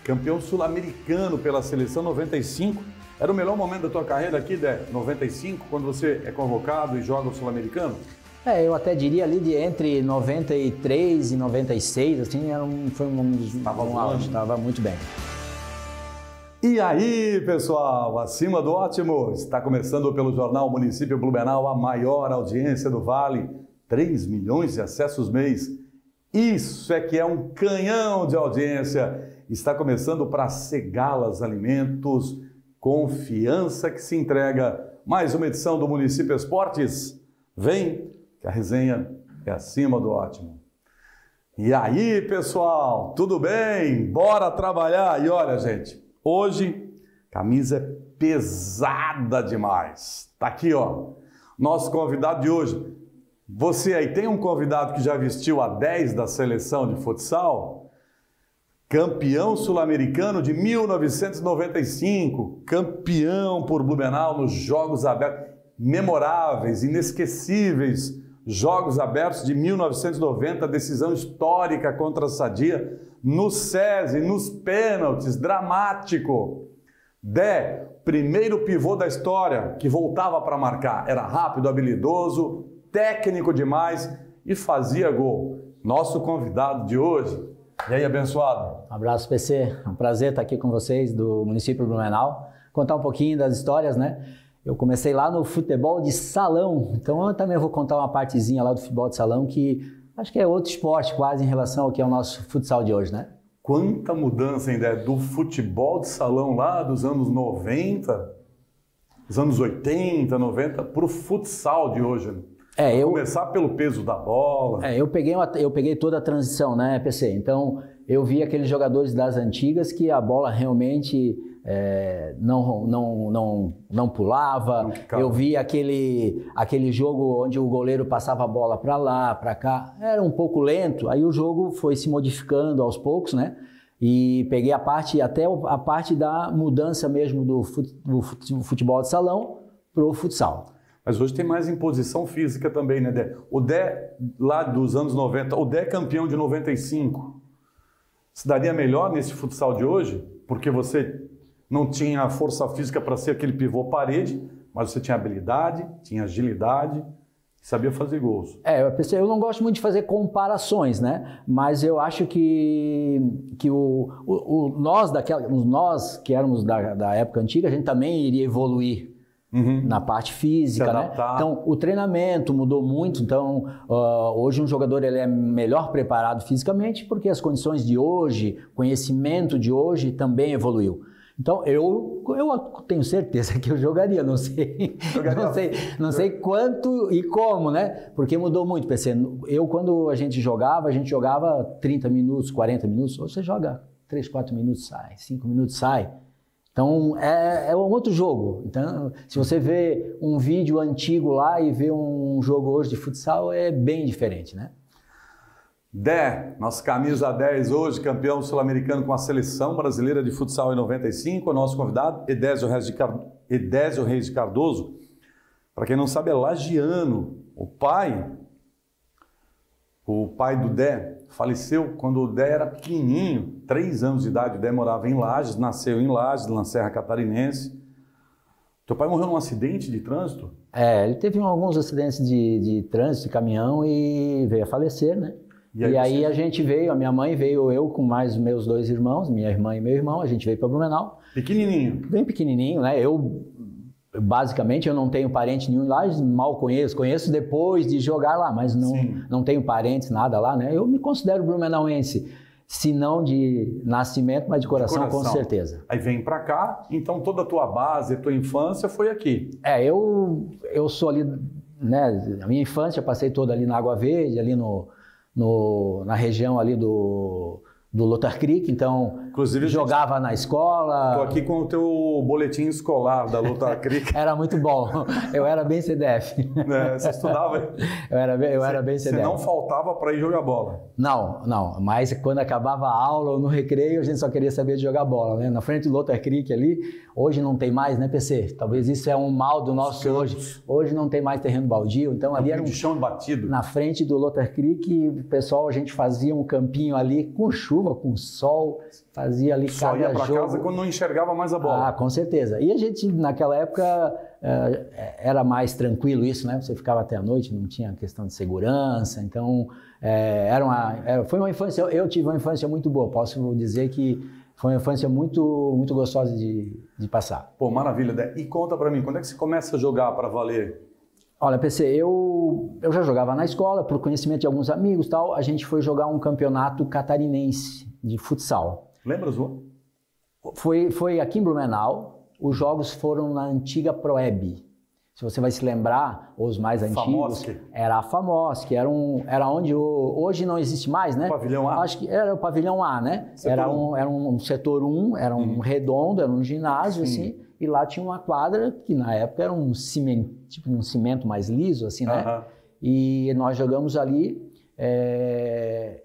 campeão sul-americano pela seleção 95. Era o melhor momento da tua carreira aqui, Dé? 95, quando você é convocado e joga o sul-americano? Eu até diria ali entre 93 e 96, assim, foi um auge, estava muito bem. E aí, pessoal, acima do ótimo, está começando pelo Jornal Município Blumenau, a maior audiência do Vale, 3 milhões de acessos mês. Isso é que é um canhão de audiência. Está começando para Segalas Alimentos, confiança que se entrega. Mais uma edição do Município Esportes. Vem, que a resenha é acima do ótimo. E aí, pessoal, tudo bem? Bora trabalhar? E olha, gente, hoje camisa é pesada demais. Tá aqui, ó, nosso convidado de hoje. Você aí tem um convidado que já vestiu a 10 da seleção de futsal? Campeão sul-americano de 1995, campeão por Blumenau nos Jogos Abertos, memoráveis, inesquecíveis Jogos Abertos de 1990, decisão histórica contra a Sadia, no SESI, nos pênaltis, dramático. Dé, primeiro pivô da história que voltava para marcar, era rápido, habilidoso, técnico demais e fazia gol. Nosso convidado de hoje. E aí, abençoado? Um abraço, PC. É um prazer estar aqui com vocês do município de Blumenau. Contar um pouquinho das histórias, né? Eu comecei lá no futebol de salão, então eu também vou contar uma partezinha lá do futebol de salão que acho que é outro esporte quase em relação ao que é o nosso futsal de hoje, né? Quanta mudança ainda do futebol de salão lá dos anos 90, dos anos 80, 90, para o futsal de hoje, né? Começar pelo peso da bola. Eu peguei toda a transição, né, PC? Então, eu vi aqueles jogadores das antigas que a bola realmente não pulava. Eu vi aquele jogo onde o goleiro passava a bola para lá, para cá. Era um pouco lento, aí o jogo foi se modificando aos poucos, né? E peguei até a parte da mudança mesmo do futebol de salão para o futsal. Mas hoje tem mais imposição física também, né, Dé? O Dé, lá dos anos 90, o Dé campeão de 95, se daria melhor nesse futsal de hoje? Porque você não tinha força física para ser aquele pivô parede, mas você tinha habilidade, tinha agilidade, sabia fazer gols. Eu não gosto muito de fazer comparações, né? Mas eu acho que nós que éramos da época antiga, a gente também iria evoluir. Na parte física, né? Então, o treinamento mudou muito. Então, hoje um jogador ele é melhor preparado fisicamente porque as condições de hoje, conhecimento de hoje também evoluiu. Então, eu tenho certeza que eu jogaria, não sei quanto e como, né? Porque mudou muito, PC. Quando a gente jogava 30 minutos, 40 minutos, ou você joga 3, 4 minutos, sai, 5 minutos, sai. Então, é um outro jogo. Então, se você vê um vídeo antigo lá e vê um jogo hoje de futsal, é bem diferente, né? Dé, nosso camisa 10 hoje, campeão sul-americano com a seleção brasileira de futsal em 95, o nosso convidado, Edésio Reis de Cardoso. Para quem não sabe, é lagiano. O pai do Dé faleceu quando o Dé era pequenininho, 3 anos de idade. O Dé morava em Lages, nasceu em Lages, na Serra Catarinense. Teu pai morreu num acidente de trânsito? Ele teve alguns acidentes de trânsito, de caminhão e veio a falecer, né? E aí a gente veio, a minha mãe veio, eu com mais meus 2 irmãos, minha irmã e meu irmão, a gente veio para Blumenau. Pequenininho? Bem pequenininho, né? Basicamente, eu não tenho parente nenhum lá, mal conheço depois de jogar lá, mas não tenho parentes, nada lá, né? Eu me considero blumenauense, se não de nascimento, mas de coração, com certeza. Aí vem pra cá, então toda a tua base, a tua infância foi aqui. Eu sou ali, né? A minha infância eu passei toda ali na Água Verde, ali na região ali do Lothar Creek, então inclusive jogava na escola. Estou aqui com o teu boletim escolar da Lothar Creek. Era muito bom, eu era bem CDF. Você estudava? Eu era bem CDF. Você não faltava para ir jogar bola? Não, mas quando acabava a aula ou no recreio, a gente só queria saber de jogar bola, né? Na frente do Lothar Creek ali, hoje não tem mais, né, PC? Talvez isso é um mal do nosso hoje. Hoje não tem mais terreno baldio, então ali era um chão batido. Na frente do Lothar Creek, o pessoal, a gente fazia um campinho ali com chuva, com sol, fazia ali Só ia para casa quando não enxergava mais a bola. Ah, com certeza. E a gente, naquela época, era mais tranquilo isso, né? Você ficava até a noite, não tinha questão de segurança, então foi uma infância, eu tive uma infância muito boa, posso dizer que foi uma infância muito, muito gostosa de passar. Pô, maravilha, Dé. E conta pra mim, quando é que você começa a jogar para valer? Olha, PC, eu já jogava na escola, por conhecimento de alguns amigos e tal, a gente foi jogar um campeonato catarinense de futsal. Lembra, Zu? Foi aqui em Blumenau, os jogos foram na antiga Proeb. Se você vai se lembrar, os mais antigos, Famosque. Era a Famosque, era onde hoje não existe mais, né? O pavilhão A? Acho que era o pavilhão A, né? Era um setor 1, era um redondo, era um ginásio, assim, e lá tinha uma quadra que na época era um cimento, tipo um cimento mais liso, assim, né? E nós jogamos ali.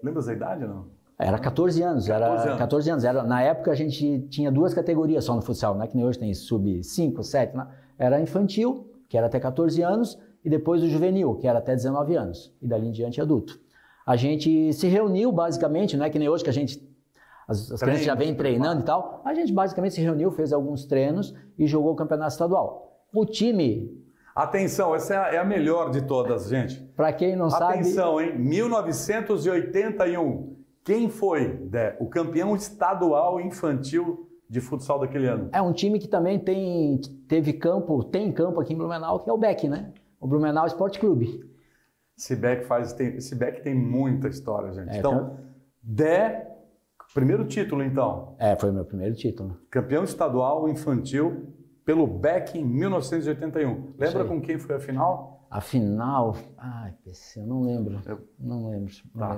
Lembra da idade ou não? Era 14 anos, 14 anos. Na época a gente tinha 2 categorias só no futsal, não é que nem hoje tem sub 5, 7, né? Era infantil, que era até 14 anos, e depois o juvenil, que era até 19 anos, e dali em diante adulto. A gente se reuniu basicamente, não é que nem hoje que as crianças já vêm treinando e tal, a gente basicamente se reuniu, fez alguns treinos e jogou o campeonato estadual. O time... Atenção, essa é a melhor de todas, gente. Para quem não sabe... Atenção, hein? 1981. Quem foi, Dé, o campeão estadual infantil de futsal daquele ano? É um time que também tem campo aqui em Blumenau, que é o BEC, né? O Blumenau Esporte Clube. Esse BEC tem muita história, gente. Então, Dé, primeiro título, então. Foi o meu primeiro título. Campeão estadual infantil pelo BEC em 1981. Lembra com quem foi a final? A final, eu não lembro, não lembro,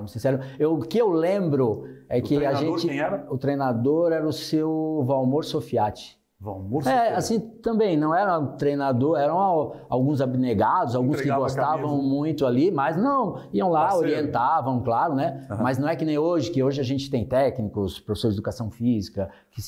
sincero. O que eu lembro é que a gente... Quem era? O treinador era o seu Valmor Sofiati. Valmor Sofiati? Assim, também, não era um treinador, eram alguns abnegados, alguns que gostavam muito ali, mas não, iam lá, orientavam, claro, né? Mas não é que nem hoje, que hoje a gente tem técnicos, professores de educação física, que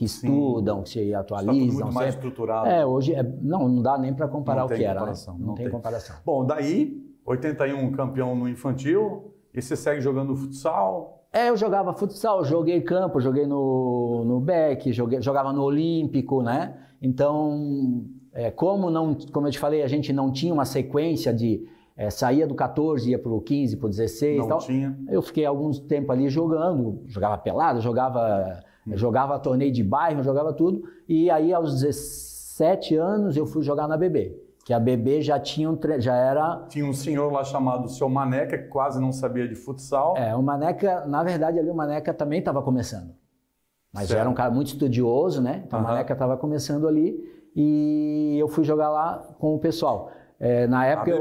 estudam, que se atualizam. Está tudo muito mais estruturado. Hoje, não dá nem para comparar o que era, né? Não tem comparação. Bom, daí, 81 campeão no infantil, e você segue jogando futsal... Eu jogava futsal, joguei campo, joguei no BEC, jogava no Olímpico, né? Então, como eu te falei, a gente não tinha uma sequência de saía do 14, ia pro 15, pro 16 e tal. Tinha. Eu fiquei algum tempo ali jogava pelado, jogava torneio de bairro, jogava tudo. E aí, aos 17 anos, eu fui jogar na BB. Que a BB já era... Tinha um senhor lá chamado Seu Maneca, que quase não sabia de futsal. O Maneca, na verdade, ali o Maneca também estava começando. Mas já era um cara muito estudioso, né? Então o Maneca estava começando ali e eu fui jogar lá com o pessoal. Na época...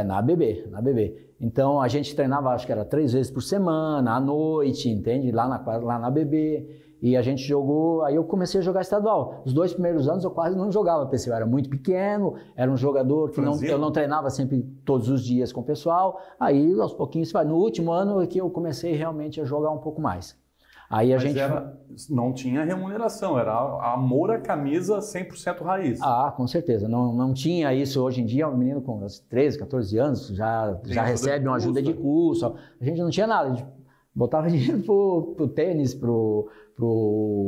Na BB. Então a gente treinava, acho que era 3 vezes por semana, à noite, entende? Lá na BB. E a gente jogou, aí eu comecei a jogar estadual. Os 2 primeiros anos eu quase não jogava, porque eu era muito pequeno, era um jogador que eu não treinava sempre todos os dias com o pessoal. Aí aos pouquinhos, no último ano é que eu comecei realmente a jogar um pouco mais. Aí não tinha remuneração, era amor à camisa 100% raiz. Com certeza. Não tinha isso. Hoje em dia, um menino com 13, 14 anos já recebe uma ajuda de curso. A gente não tinha nada, a gente botava dinheiro pro tênis, pro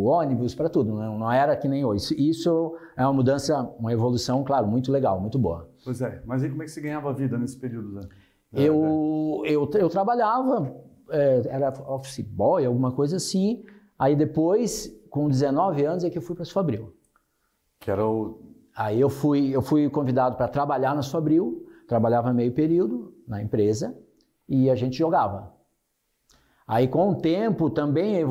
ônibus, para tudo. Não era que nem hoje. Isso é uma mudança, uma evolução, claro, muito legal, muito boa. Pois é. Mas aí como é que você ganhava vida nesse período, Zé? Eu trabalhava, era office boy, alguma coisa assim. Aí depois, com 19 anos, é que eu fui para a Sufabril. Que era o... Aí eu fui convidado para trabalhar na Sufabril, trabalhava meio período na empresa e a gente jogava. Aí com o tempo também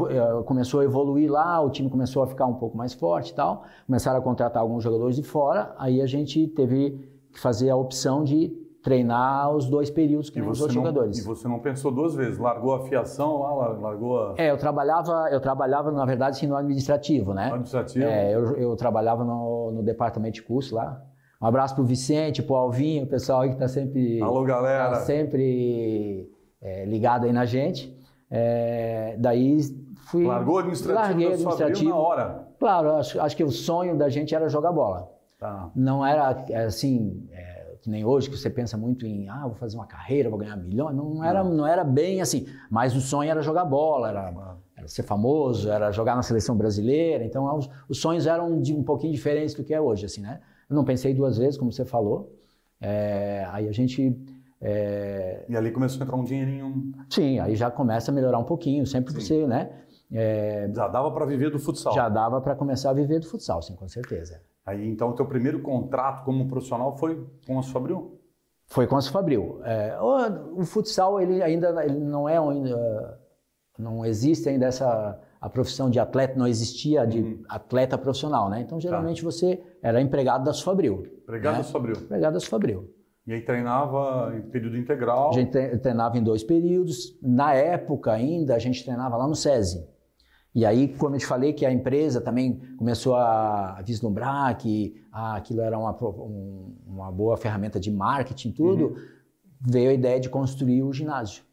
começou a evoluir lá, o time começou a ficar um pouco mais forte e tal, começaram a contratar alguns jogadores de fora, aí a gente teve que fazer a opção de treinar os 2 períodos que os outros jogadores. E você não pensou 2 vezes? Largou a fiação lá, largou a... Eu trabalhava na verdade sim, no administrativo, né? Administrativo? Eu trabalhava no departamento de curso lá. Um abraço pro Vicente, pro Alvinho, o pessoal aí que tá sempre... Alô, galera! Tá sempre ligado aí na gente. Daí fui... Largou o administrativo na hora? Claro, acho que o sonho da gente era jogar bola. Tá. Não era assim, que nem hoje, que você pensa muito em vou fazer uma carreira, vou ganhar milhões. Não era bem assim. Mas o sonho era jogar bola, era ser famoso, era jogar na seleção brasileira. Então, os sonhos eram um pouquinho diferentes do que é hoje, assim, né? Eu não pensei duas vezes, como você falou. Aí a gente... E ali começou a entrar um dinheirinho... Sim, aí já começa a melhorar um pouquinho, sempre você, né? Já dava para viver do futsal. Já dava para começar a viver do futsal, sim, com certeza. Aí, então, o teu primeiro contrato como profissional foi com a Fabril? Foi com a Fabril. O futsal, ele não é... não existe ainda a profissão de atleta, não existia de atleta profissional, né? Então, geralmente, você era empregado da Fabril. Empregado da Fabril. Empregado da Fabril. E aí treinava em período integral? A gente treinava em 2 períodos. Na época ainda, a gente treinava lá no SESI. E aí, como eu te falei, que a empresa também começou a vislumbrar que aquilo era uma boa ferramenta de marketing e tudo, veio a ideia de construir o ginásio.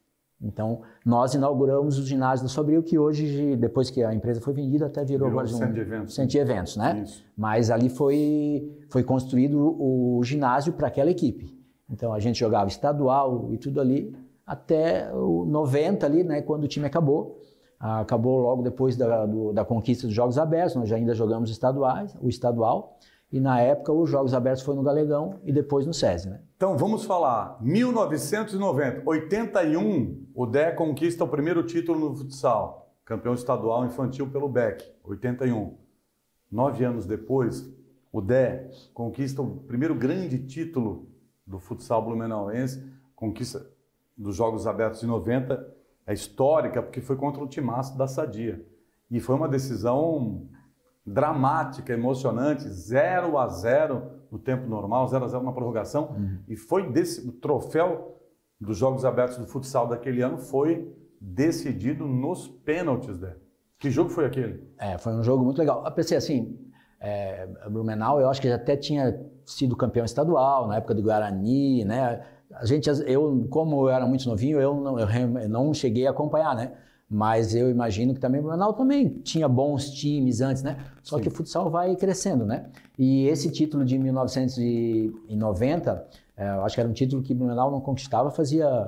Então, nós inauguramos o ginásio da Fabril, que hoje, depois que a empresa foi vendida, até virou agora centro de eventos, né? Isso. Mas ali foi construído o ginásio para aquela equipe. Então, a gente jogava estadual e tudo ali, até o 90 ali, né, quando o time acabou. Acabou logo depois da conquista dos Jogos Abertos, nós já ainda jogamos o estadual, e na época os Jogos Abertos foi no Galegão e depois no SESI, né? Então vamos falar, 1990, 81, o Dé conquista o primeiro título no futsal, campeão estadual infantil pelo BEC, 81. 9 anos depois, o Dé conquista o primeiro grande título do futsal blumenauense, conquista dos Jogos Abertos de 90, é histórica, porque foi contra o timaço da Sadia. E foi uma decisão dramática, emocionante, 0-0 no tempo normal, 0-0 na prorrogação. E foi o troféu dos Jogos Abertos do futsal daquele ano foi decidido nos pênaltis, né? Que jogo foi aquele? Foi um jogo muito legal. Eu pensei assim, Blumenau, eu acho que já até tinha sido campeão estadual, na época do Guarani, né? Como eu era muito novinho, eu não cheguei a acompanhar, né? Mas eu imagino que também o Blumenau também tinha bons times antes, né? Só que o futsal vai crescendo, né? E esse título de 1990, eu acho que era um título que o Blumenau não conquistava fazia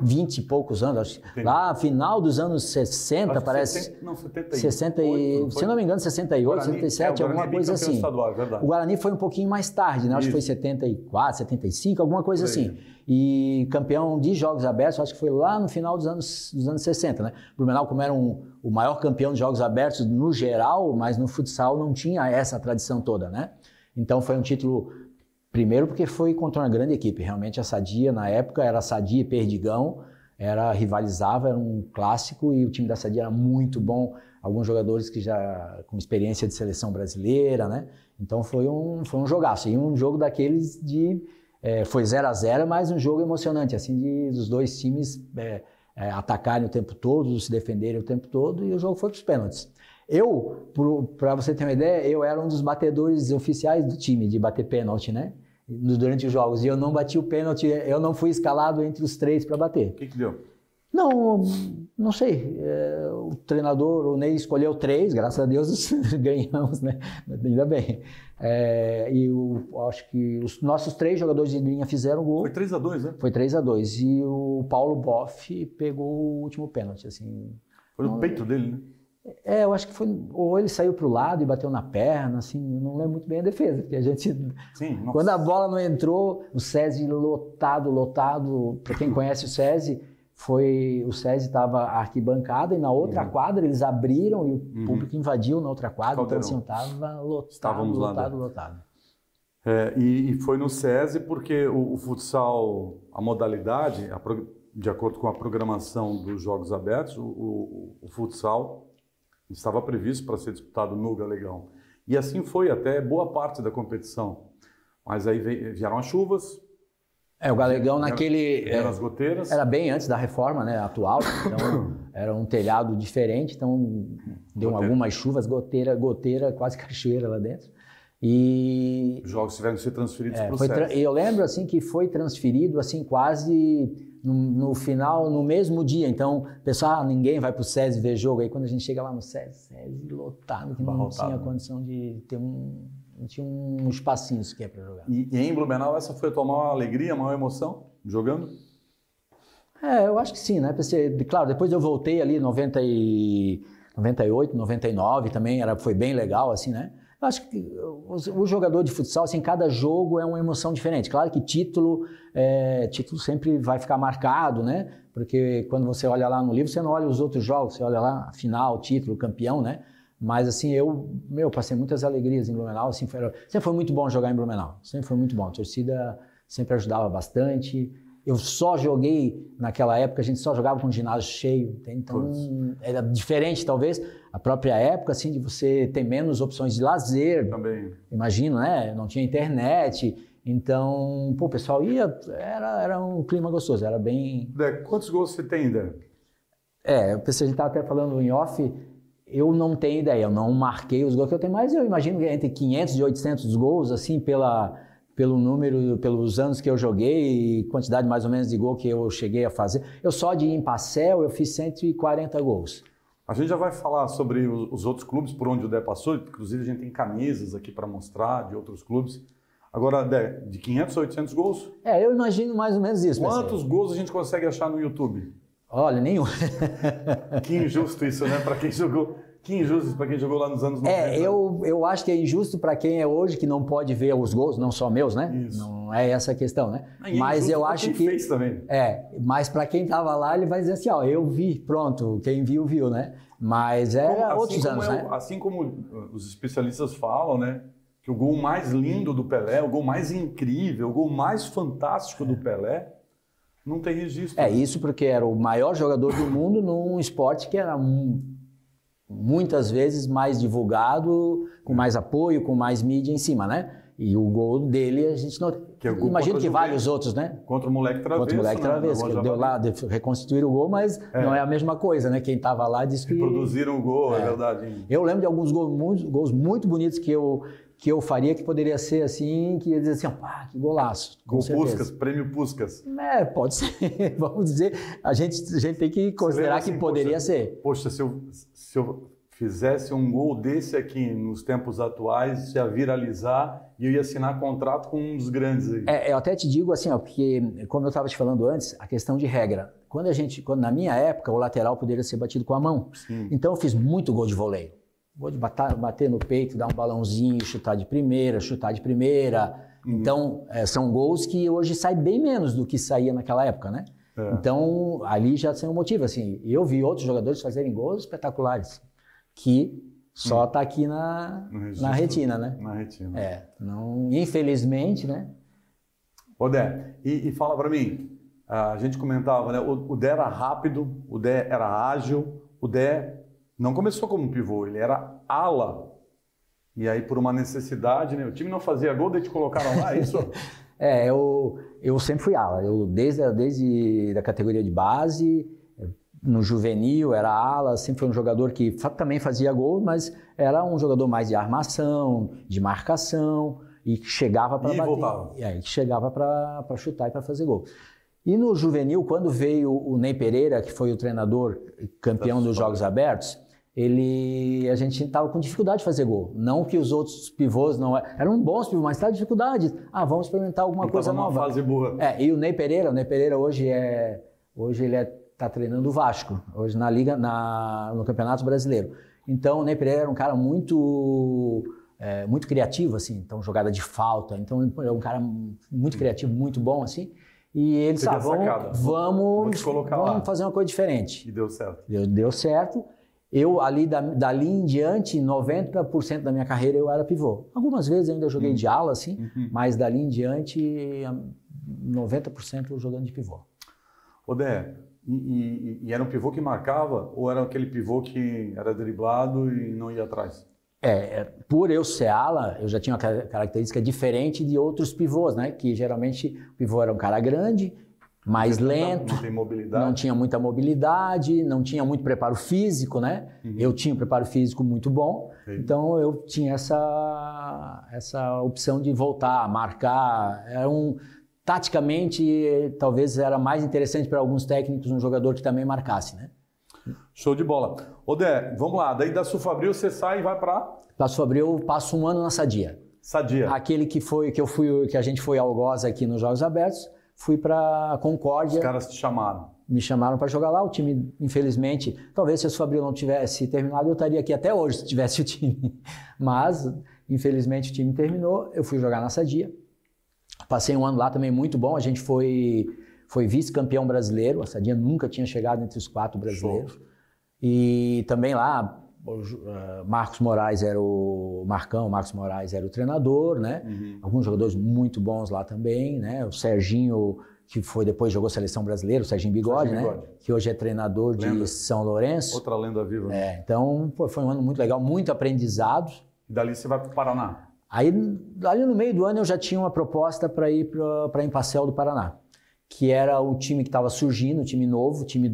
20 e poucos anos. Lá, final dos anos 60, acho parece. 78. 60 se não me engano, 68, Guarani, 67, alguma coisa assim. Estadual, verdade. O Guarani foi um pouquinho mais tarde, né? Acho que foi 74, 75, alguma coisa assim. E campeão de Jogos Abertos, acho que foi lá no final dos anos 60, né? Blumenau, como era o maior campeão de Jogos Abertos no geral, mas no futsal não tinha essa tradição toda, né? Então foi um título, primeiro porque foi contra uma grande equipe. Realmente a Sadia, na época, era Sadia e Perdigão, rivalizava, era um clássico e o time da Sadia era muito bom. Alguns jogadores que já com experiência de seleção brasileira, né? Então foi um jogaço. E um jogo daqueles foi 0-0, mas um jogo emocionante, assim, dos dois times atacarem o tempo todo, se defenderem o tempo todo, e o jogo foi para os pênaltis. Para você ter uma ideia, eu era um dos batedores oficiais do time, de bater pênalti, né? Durante os jogos, e eu não bati o pênalti, eu não fui escalado entre os 3 para bater. O que deu? Não sei, o treinador, o Ney, escolheu 3, graças a Deus ganhamos, né? Ainda bem. Acho que os nossos 3 jogadores de linha fizeram gol. Foi 3-2, né? Foi 3-2, e o Paulo Boff pegou o último pênalti, assim. Foi no peito dele, né? Eu acho que foi, ou ele saiu para o lado e bateu na perna, assim, não lembro muito bem a defesa, porque a gente, quando a bola não entrou, o SESI lotado, para quem conhece o SESI estava arquibancada e na outra quadra eles abriram e o público invadiu na outra quadra, então assim, estava lotado. E foi no SESI porque o futsal, a modalidade, de acordo com a programação dos Jogos Abertos, o futsal estava previsto para ser disputado no Galegão. E assim foi até boa parte da competição. Mas aí vieram as chuvas. O Galegão Vieram as goteiras. Era bem antes da reforma, né, atual. Então era um telhado diferente, então deu algumas chuvas, goteira, quase cachoeira lá dentro. E os jogos tiveram que ser transferidos para o SESI. Eu lembro assim que foi transferido assim quase no final, no mesmo dia. Então, pessoal, ninguém vai para o SESI ver jogo. Aí quando a gente chega lá no SESI lotado, que não tinha condição de ter não tinha um espacinho sequer para jogar. E em Blumenau, essa foi a tua maior alegria, a maior emoção jogando? Eu acho que sim, né? Claro, depois eu voltei ali em 98, 99 também, foi bem legal, assim, né? Eu acho que o jogador de futsal, assim, cada jogo é uma emoção diferente. Claro que título sempre vai ficar marcado, né? Porque quando você olha lá no livro, você não olha os outros jogos, você olha lá, final, título, campeão, né? Mas assim, eu passei muitas alegrias em Blumenau, assim, sempre foi muito bom jogar em Blumenau, sempre foi muito bom. A torcida sempre ajudava bastante. Eu só joguei, naquela época, a gente só jogava com ginásio cheio, então era diferente, talvez, a própria época, assim, de você ter menos opções de lazer. Também. Imagino, né? Não tinha internet, então, o pessoal ia, era um clima gostoso, era bem... Quantos gols você tem, Dé? A gente estava até falando em off, eu não tenho ideia, eu não marquei os gols que eu tenho, mas eu imagino que entre 500 e 800 gols, assim, pelo número, pelos anos que eu joguei e quantidade mais ou menos de gol que eu cheguei a fazer. Eu só de Impacel eu fiz 140 gols. A gente já vai falar sobre os outros clubes por onde o Dé passou, inclusive a gente tem camisas aqui para mostrar de outros clubes. Agora, Dé, de 500 a 800 gols? Eu imagino mais ou menos isso. Quantos gols a gente consegue achar no YouTube? Olha, nenhum. Que injusto isso, né? Para quem jogou... Que injusto para quem jogou lá nos anos 90. Eu acho que é injusto para quem é hoje, que não pode ver os gols, não só meus, né? Isso. Não é essa a questão, né? Mas eu acho que... fez também. Mas para quem estava lá, ele vai dizer assim, eu vi, pronto, quem viu, viu, né? Mas outros anos, né? Assim como os especialistas falam, né? Que o gol mais lindo do Pelé, o gol mais incrível, o gol mais fantástico do Pelé, não tem registro. Isso porque era o maior jogador do mundo num esporte que era muitas vezes mais divulgado, com mais apoio, com mais mídia em cima, né? E o gol dele a gente não... Imagino que vários outros, né? Contra o Moleque Travesso. Contra o Moleque Travesso, que ele deu lá, reconstituir o gol, mas não é a mesma coisa, né? Quem estava lá disse que... Reproduziram o gol, é verdade. Eu lembro de alguns gols muito bonitos que eu faria, que poderia ser assim, que ia dizer assim, que golaço. Gol Puskás, prêmio Puskás. Pode ser, vamos dizer, a gente tem que considerar assim, que poderia ser. Poxa, se eu fizesse um gol desse aqui nos tempos atuais, ia viralizar e eu ia assinar contrato com um dos grandes aí. Eu até te digo assim, porque como eu estava te falando antes, a questão de regra. Quando na minha época, o lateral poderia ser batido com a mão. Sim. Então eu fiz muito gol de voleio. Gol de bater no peito, dar um balãozinho, chutar de primeira. Então, são gols que hoje saem bem menos do que saía naquela época, né? Então, ali já tem um motivo, assim. Eu vi outros jogadores fazerem gols espetaculares, que só está aqui na retina, né? Na retina. Infelizmente, né? Ô Dé, e fala para mim, a gente comentava, né? O Dé era rápido, o Dé era ágil, o Dé não começou como pivô, ele era ala. E aí, por uma necessidade, né? O time não fazia gol, daí te colocaram lá, é isso? Eu sempre fui ala. Desde a categoria de base, no juvenil, era ala, sempre foi um jogador que também fazia gol, mas era um jogador mais de armação, de marcação, e que chegava para bater. Voltava. Que chegava para chutar e para fazer gol. E no juvenil, quando veio o Ney Pereira, que foi o treinador campeão dos Jogos Abertos, a gente estava com dificuldade de fazer gol. Não que os outros pivôs não eram bons pivôs, mas estava dificuldade. Vamos experimentar alguma coisa nova. Fase boa. E o Ney Pereira hoje ele está treinando o Vasco, hoje na Liga, no Campeonato Brasileiro. Então o Ney Pereira era um cara muito criativo, assim, então jogada de falta, então é um cara muito criativo, muito bom, assim. E ele disse, vamos fazer uma coisa diferente. E deu certo. Deu certo. Eu, ali, dali em diante, 90% da minha carreira eu era pivô. Algumas vezes eu ainda joguei de ala, assim, mas dali em diante, 90% jogando de pivô. Ô Dé, e era um pivô que marcava ou era aquele pivô que era driblado e não ia atrás? Por eu ser ala, eu já tinha uma característica diferente de outros pivôs, né? Que geralmente o pivô era um cara grande, mais lento, não tinha muita mobilidade, não tinha muito preparo físico, né? Eu tinha um preparo físico muito bom, então eu tinha essa opção de voltar, marcar. Taticamente, talvez era mais interessante para alguns técnicos um jogador que também marcasse, né? Show de bola. Ô Dé, vamos lá, daí da Sulfabril você sai e vai para? Da Sulfabril eu passo um ano na Sadia. Sadia. Aquele que a gente foi ao Algoz aqui nos Jogos Abertos. Fui para Concórdia. Os caras te chamaram? me chamaram para jogar lá. O time, infelizmente, talvez se o Fabril não tivesse terminado, eu estaria aqui até hoje se tivesse o time. Mas, infelizmente, o time terminou. Eu fui jogar na Sadia. Passei um ano lá também muito bom. A gente foi vice-campeão brasileiro. A Sadia nunca tinha chegado entre os 4 brasileiros. Show. E também lá, Marcos Moraes era o Marcos Moraes era o treinador, né? Alguns jogadores muito bons lá também, né? O Serginho, que depois jogou seleção brasileira, o Serginho Bigode, né? Que hoje é treinador de São Lourenço. Outra lenda viva. Né? Então, foi um ano muito legal, muito aprendizado. E dali você vai para o Paraná? Aí, ali no meio do ano, eu já tinha uma proposta para ir para Empacel do Paraná, que era o time que estava surgindo, o time novo, o time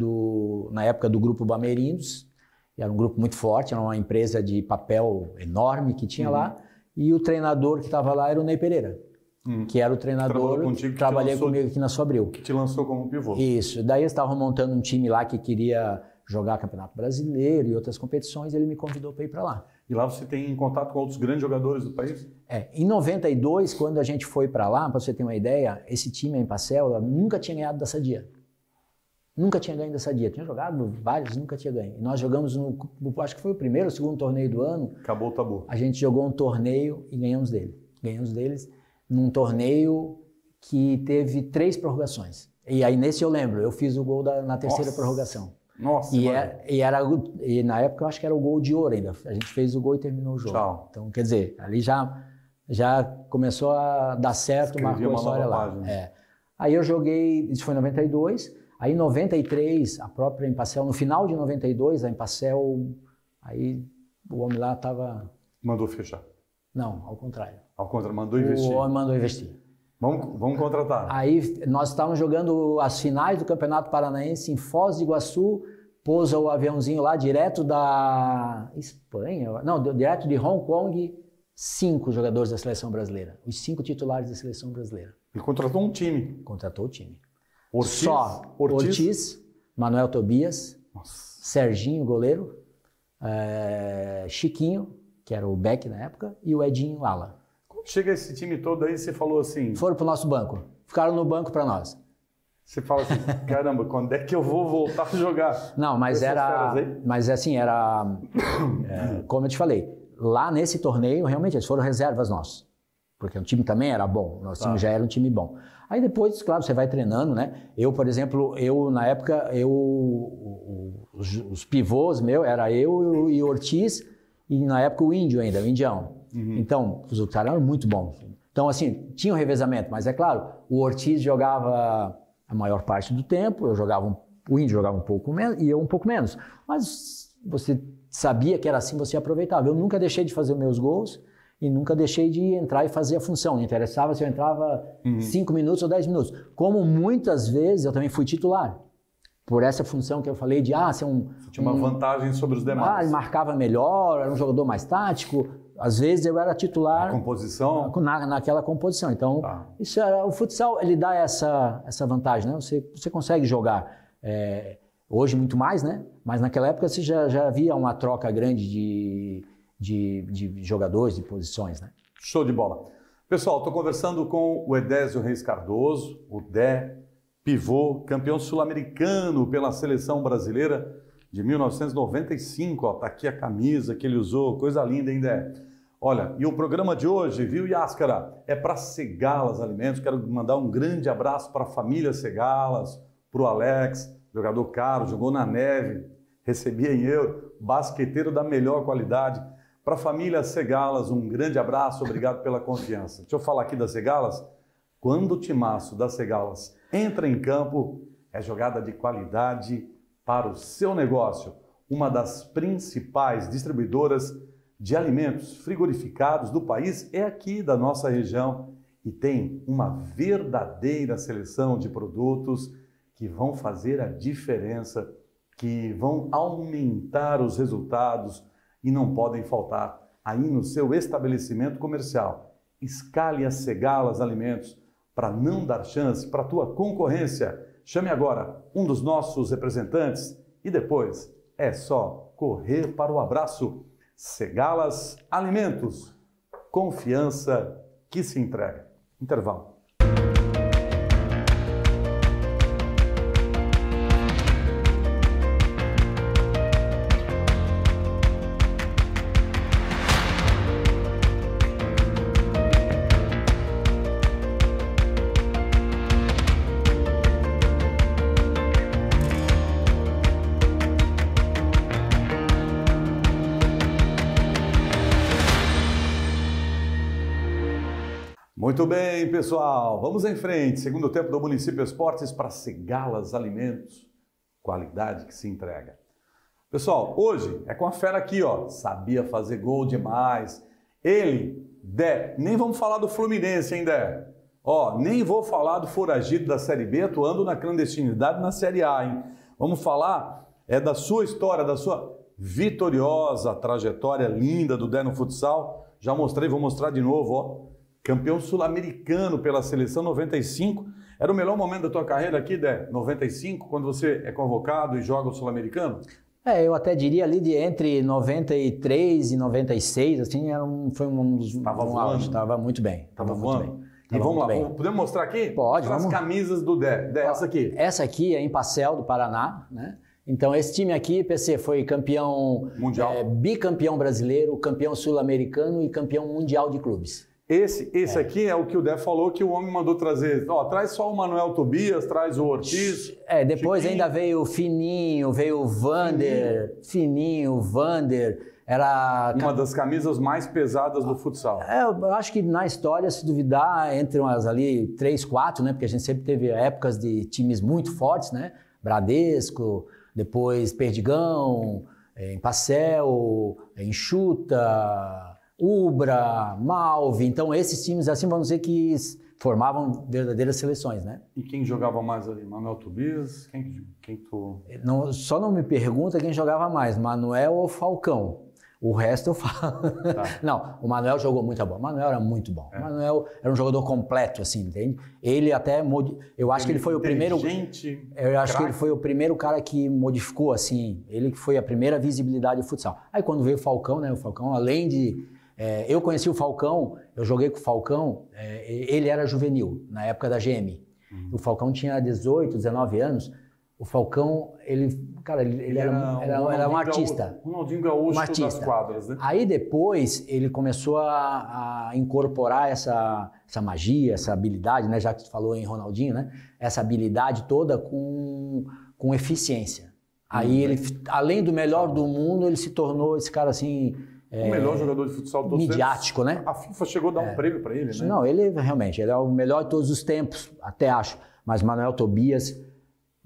na época do Grupo Bamerindos. Era um grupo muito forte, era uma empresa de papel enorme que tinha lá. E o treinador que estava lá era o Ney Pereira, que era o treinador que trabalhei comigo aqui na Sobril. Que te lançou como pivô. Isso. Daí eles estavam montando um time lá que queria jogar Campeonato Brasileiro e outras competições, e ele me convidou para ir para lá. E lá você tem contato com outros grandes jogadores do país? Em 92, quando a gente foi para lá, para você ter uma ideia, esse time, a Empacel, nunca tinha ganhado da Sadia. Nunca tinha ganho da Sadia. Tinha jogado vários, nunca tinha ganho. E nós jogamos acho que foi o primeiro ou segundo torneio do ano. Acabou o tabu. A gente jogou um torneio e ganhamos dele. Ganhamos deles num torneio que teve 3 prorrogações. E aí nesse eu lembro, eu fiz o gol na terceira prorrogação. Nossa. E na época eu acho que era o gol de ouro ainda. A gente fez o gol e terminou o jogo. Tchau. Então, quer dizer, ali já começou a dar certo, marcou a história lá. Aí eu joguei, isso foi em 92. Aí em 93, a própria Empacel, no final de 92, a Empacel, aí o homem lá estava... Mandou fechar? Não, ao contrário. Ao contrário, mandou investir? O homem mandou investir. Vamos contratar. Aí nós estávamos jogando as finais do Campeonato Paranaense em Foz do Iguaçu, pousa o aviãozinho lá direto da Espanha, não, direto de Hong Kong, 5 jogadores da seleção brasileira, os 5 titulares da seleção brasileira. Ele contratou um time? Contratou o time. Ortiz, Manuel Tobias, nossa, Serginho, goleiro, Chiquinho, que era o Beck na época, e o Edinho Ala. Quando chega esse time todo aí, você falou assim... Foram para o nosso banco, ficaram no banco para nós. Você fala assim, caramba, quando é que eu vou voltar a jogar? Não, mas assim, como eu te falei, lá nesse torneio, realmente, eles foram reservas nossos. Porque o time também era bom, o nosso time já era um time bom. Aí depois, claro, você vai treinando, né? Eu, por exemplo, na época, os pivôs era eu e o Ortiz, e na época o Índio ainda, o Indião. Então, os caras eram muito bons. Então, assim, tinha um revezamento, mas é claro, o Ortiz jogava a maior parte do tempo, o Índio jogava um pouco menos, e eu um pouco menos. Mas você sabia que era assim, você aproveitava. Eu nunca deixei de fazer os meus gols, e nunca deixei de entrar e fazer a função. Não interessava se eu entrava 5 minutos ou 10 minutos. Como muitas vezes eu também fui titular. Por essa função que eu falei de ser Você tinha uma vantagem sobre os demais. Ele marcava melhor, era um jogador mais tático. Às vezes eu era titular. A composição? Naquela composição. Então, isso o futsal ele dá essa vantagem, né? Você consegue jogar. Hoje muito mais, né? Mas naquela época você já havia uma troca grande de jogadores, de posições, né? Show de bola. Pessoal, estou conversando com o Edésio Reis Cardoso, o Dé, pivô, campeão sul-americano pela seleção brasileira de 1995. Está aqui a camisa que ele usou, coisa linda, hein, Dé? Olha, e o programa de hoje, viu, Yáscara, é para Segalas Alimentos. Quero mandar um grande abraço para a família Segalas, para o Alex, jogador caro, jogou na neve, recebia em euro, basqueteiro da melhor qualidade. Para a família Segalas, um grande abraço, obrigado pela confiança. Deixa eu falar aqui da Segalas. Quando o timaço da Segalas entra em campo, é jogada de qualidade para o seu negócio. Uma das principais distribuidoras de alimentos frigorificados do país é aqui da nossa região e tem uma verdadeira seleção de produtos que vão fazer a diferença, que vão aumentar os resultados e não podem faltar aí no seu estabelecimento comercial. Escale a Segalas Alimentos para não dar chance para a tua concorrência. Chame agora um dos nossos representantes e depois é só correr para o abraço. Segalas Alimentos, confiança que se entrega. Intervalo. Muito bem, pessoal. Vamos em frente. Segundo tempo do Município Esportes para Segalas Alimentos. Qualidade que se entrega. Pessoal, hoje é com a fera aqui, ó. Sabia fazer gol demais. Ele, Dé, nem vamos falar do Fluminense, hein, Dé? Ó, nem vou falar do foragido da Série B atuando na clandestinidade na Série A, hein? Vamos falar da sua história, da sua vitoriosa trajetória linda do Dé no futsal. Já mostrei, vou mostrar de novo, ó. Campeão sul-americano pela seleção 95. Era o melhor momento da tua carreira aqui, Dé? 95, quando você é convocado e joga o sul-americano? Eu até diria ali entre 93 e 96, assim, foi um dos... Estava muito bem. Estava muito bem. E vamos lá, podemos mostrar aqui? Pode, vamos. As camisas do Dé. Dé, essa aqui. Essa aqui é em Pacel, do Paraná, né? Então, esse time aqui, PC, foi campeão mundial, bicampeão brasileiro, campeão sul-americano e campeão mundial de clubes. Esse aqui é o que o Dé falou que o homem mandou trazer. Ó, traz só o Manuel Tobias, traz o Ortiz. Depois Chiquinho. Ainda veio o Fininho, veio o Vander. Fininho, Vander. Era uma das camisas mais pesadas do futsal. Eu acho que na história, se duvidar, entre umas ali 3, 4, né? Porque a gente sempre teve épocas de times muito fortes, né? Bradesco, depois Perdigão, Empacel, Enxuta, Ubra, Malve. Então, esses times, assim, vamos dizer que formavam verdadeiras seleções, né? E quem jogava mais ali? Manuel Tobias? Quem tu... Não, só não me pergunta quem jogava mais, Manuel ou Falcão. O resto eu falo. Tá. Não, o Manuel jogou muita bola. O Manuel era muito bom. O Manuel era um jogador completo, assim, entende? Ele até... Eu acho que ele foi o primeiro... Eu acho que ele foi o primeiro cara que modificou, assim. Ele que foi a primeira visibilidade do futsal. Aí quando veio o Falcão, né? O Falcão, além de... eu conheci o Falcão, eu joguei com o Falcão, ele era juvenil, na época da GM. O Falcão tinha 18, 19 anos. O Falcão, ele era um artista. Ronaldinho Gaúcho das quadras, né? Aí depois ele começou a incorporar essa magia, essa habilidade, né? Já que tu falou em Ronaldinho, né? Essa habilidade toda com eficiência. Aí ele, além do melhor do mundo, ele se tornou esse cara assim... o melhor jogador de futsal de todos midiático, eles. né? A FIFA chegou a dar um prêmio para ele, né? Não, ele realmente é o melhor de todos os tempos, até acho. Mas Manuel Tobias,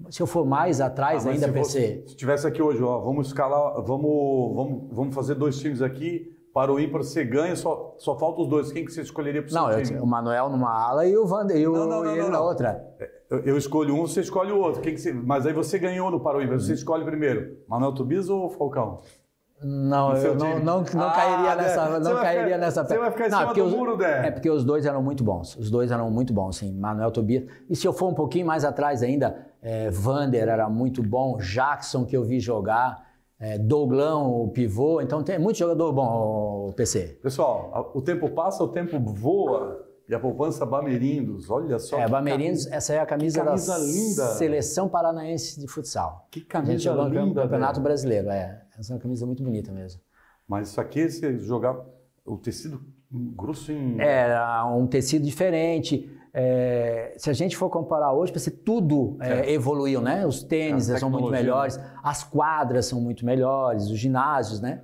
se eu for mais atrás ainda, PC... Se tivesse aqui hoje, ó, vamos escalar, vamos fazer 2 times aqui, para o ímpar você ganha, só falta os 2. Quem que você escolheria para o seu time? O Manuel numa ala e o Vander e ele na outra. Eu escolho um, você escolhe o outro. Mas aí você ganhou no para o ímpar, você escolhe primeiro. Manuel Tobias ou Falcão? Não, eu não cairia nessa. Não cairia nessa. Você vai ficar em cima do muro, Dé. É porque os dois eram muito bons. Os dois eram muito bons, sim. Manuel Tobias. E se eu for um pouquinho mais atrás ainda, Vander era muito bom, Jackson, que eu vi jogar, Douglão, o pivô. Então tem muito jogador bom, o PC. Pessoal, o tempo passa, o tempo voa. E a poupança Bamerindos, olha só. Bamerindos, essa é a camisa da linda. Seleção Paranaense de Futsal. Que camisa linda. A gente jogou no Campeonato Brasileiro, Essa é uma camisa muito bonita mesmo. Mas isso aqui, você jogava o tecido grosso em... Era um tecido diferente. Se a gente for comparar hoje, tudo evoluiu, né? Os tênis são muito melhores, as quadras são muito melhores, os ginásios, né?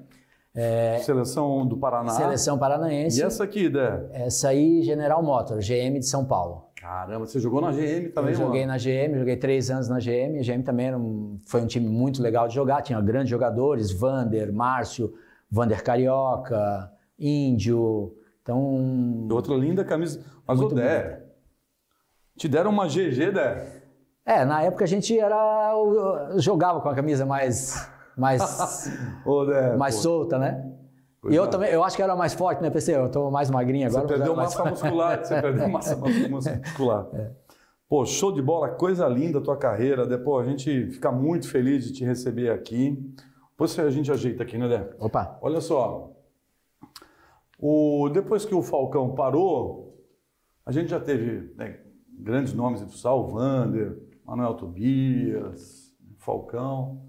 Seleção do Paraná. Seleção paranaense. E essa aqui, Dé? Essa aí, General Motors, GM de São Paulo. Caramba, você jogou na GM também, Eu joguei na GM, joguei 3 anos na GM. A GM também foi um time muito legal de jogar. Tinha grandes jogadores, Vander, Márcio, Vander Carioca, Índio. Então... Outra linda camisa. Mas o Dé, te deram uma GG, Dé? Na época a gente jogava com a camisa mais solta, né? E eu também, eu acho que era mais forte, né, PC? Eu tô mais magrinho agora. Você perdeu massa muscular, muscular. Pô, show de bola, coisa linda a tua carreira, Dé. Pô, a gente fica muito feliz de te receber aqui. Depois a gente ajeita aqui, né, Dé? Opa! Olha só, depois que o Falcão parou, a gente já teve grandes nomes de futsal, Vander, Manuel Tobias, Falcão.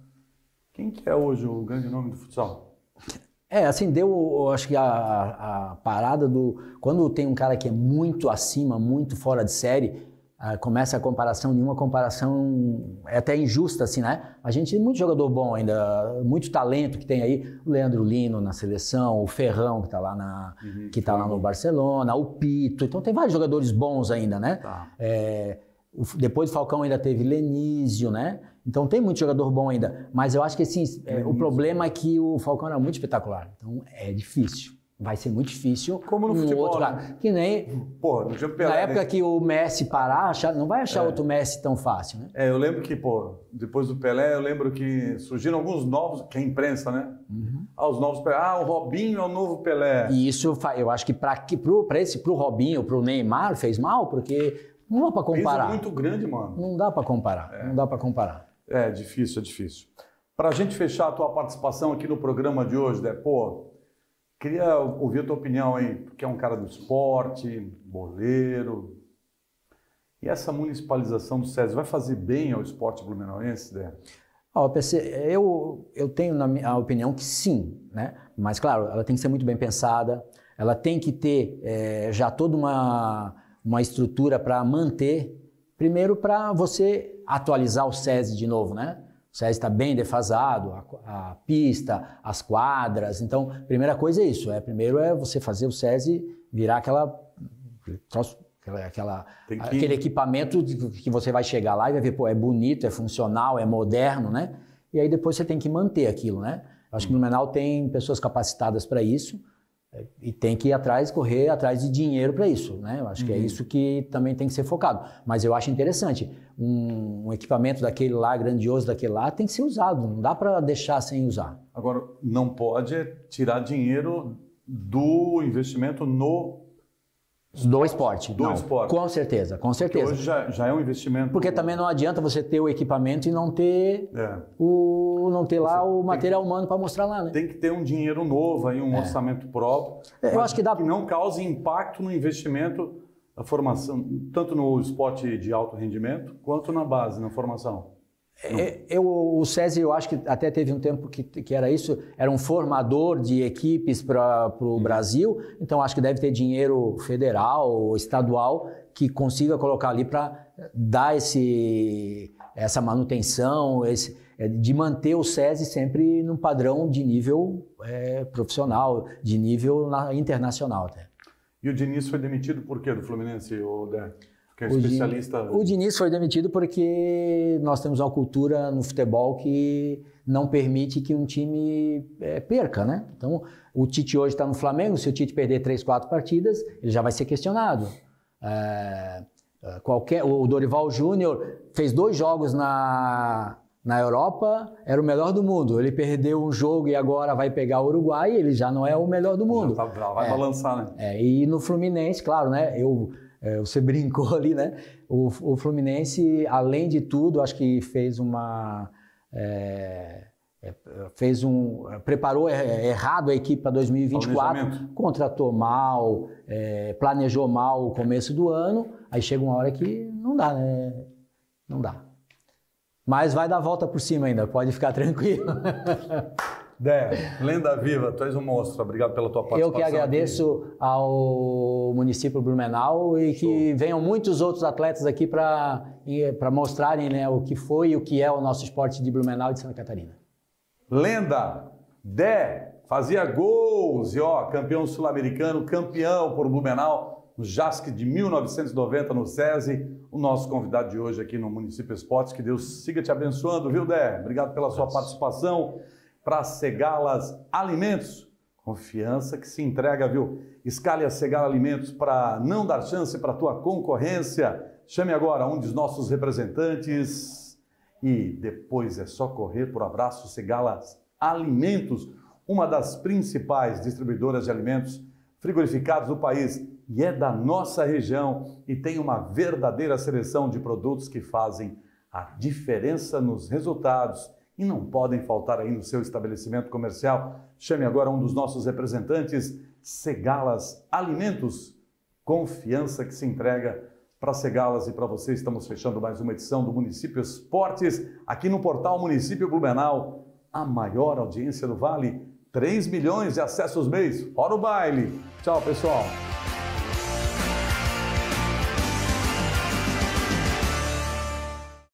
Quem que é hoje o grande nome do futsal? Assim, acho que a parada quando tem um cara que é muito acima, muito fora de série, começa a comparação, nenhuma comparação é até injusta, assim, né? A gente tem muito jogador bom ainda, muito talento que tem aí, o Leandro Lino na seleção, o Ferrão que está lá, lá no Barcelona, o Pito, então tem vários jogadores bons ainda, né? Tá. Depois do Falcão ainda teve Lenísio, né? Então tem muito jogador bom ainda, mas eu acho que assim, o problema é que o Falcão era muito espetacular, então é difícil. Vai ser muito difícil. Como no futebol, outro né? Que nem... Pô, no dia Pelé, na época que o Messi parar, não vai achar outro Messi tão fácil, né? Eu lembro que, depois do Pelé, eu lembro que surgiram alguns novos, que é a imprensa, né? Os novos Pelé. O Robinho é o novo Pelé. E isso, eu acho que pro Robinho, pro Neymar, fez mal, porque não dá pra comparar. É muito grande, mano. Não dá pra comparar, não dá pra comparar. É difícil, é difícil. Pra gente fechar a tua participação aqui no programa de hoje, né? Queria ouvir a tua opinião aí, porque é um cara do esporte, boleiro. E essa municipalização do SESI vai fazer bem ao esporte blumenauense, Dé? Eu tenho a opinião que sim, né? Mas, claro, ela tem que ser muito bem pensada, ela tem que ter já toda uma estrutura para manter, primeiro para você atualizar o SESI de novo, né? O SESI está bem defasado, a pista, as quadras. Então, primeira coisa é isso. Primeiro é você fazer o SESI virar aquele equipamento que você vai chegar lá e vai ver, é bonito, é funcional, é moderno, né? E aí depois você tem que manter aquilo, né? Eu acho que o Blumenau tem pessoas capacitadas para isso e tem que correr atrás de dinheiro para isso, né? Eu acho que é isso que também tem que ser focado. Mas eu acho interessante, um equipamento daquele lá, grandioso daquele lá, tem que ser usado, não dá para deixar sem usar. Agora, não pode tirar dinheiro do investimento do esporte. Com certeza, com certeza. Porque hoje já é um investimento. Porque também não adianta você ter o equipamento e não ter o material humano para mostrar lá, né? Tem que ter um dinheiro novo aí, um orçamento próprio. Eu acho que dá. Que não cause impacto no investimento, a formação, tanto no esporte de alto rendimento quanto na base, na formação. O SESI, eu acho que até teve um tempo que era isso, era um formador de equipes para o Brasil, então acho que deve ter dinheiro federal ou estadual que consiga colocar ali para dar essa manutenção, de manter o SESI sempre num padrão de nível profissional, de nível internacional até. E o Diniz foi demitido por quê do Fluminense, Dé? Que é especialista... O Diniz foi demitido porque nós temos uma cultura no futebol que não permite que um time perca, né? Então, o Tite hoje está no Flamengo, se o Tite perder 3, 4 partidas, ele já vai ser questionado. O Dorival Júnior fez 2 jogos na Europa, era o melhor do mundo. Ele perdeu um jogo e agora vai pegar o Uruguai, ele já não é o melhor do mundo. Já vai balançar, né? E no Fluminense, claro, né? Você brincou ali, né? O Fluminense, além de tudo, acho que preparou errado a equipe para 2024, contratou mal, planejou mal o começo do ano, aí chega uma hora que não dá, né? Não dá. Mas vai dar a volta por cima ainda, pode ficar tranquilo. Dé, lenda viva, tu és um monstro, obrigado pela tua participação. Eu que agradeço aqui ao município Blumenau e que venham muitos outros atletas aqui para mostrarem, né, o que foi e o que é o nosso esporte de Blumenau e de Santa Catarina. Lenda, Dé, fazia gols e campeão sul-americano, campeão por Blumenau, no JASC de 1990 no SESI, o nosso convidado de hoje aqui no Município Esportes. Que Deus siga te abençoando, viu, Dé? Obrigado pela sua participação. Para Segalas Alimentos, confiança que se entrega, viu? Escale a Segala Alimentos para não dar chance para a tua concorrência. Chame agora um dos nossos representantes e depois é só correr por abraço Segalas Alimentos, uma das principais distribuidoras de alimentos frigorificados do país e é da nossa região e tem uma verdadeira seleção de produtos que fazem a diferença nos resultados e não podem faltar aí no seu estabelecimento comercial. Chame agora um dos nossos representantes, Segalas Alimentos. Confiança que se entrega para Segalas e para você. Estamos fechando mais uma edição do Município Esportes, aqui no portal Município Blumenau, a maior audiência do Vale, 3 milhões de acessos mês, fora o baile. Tchau, pessoal.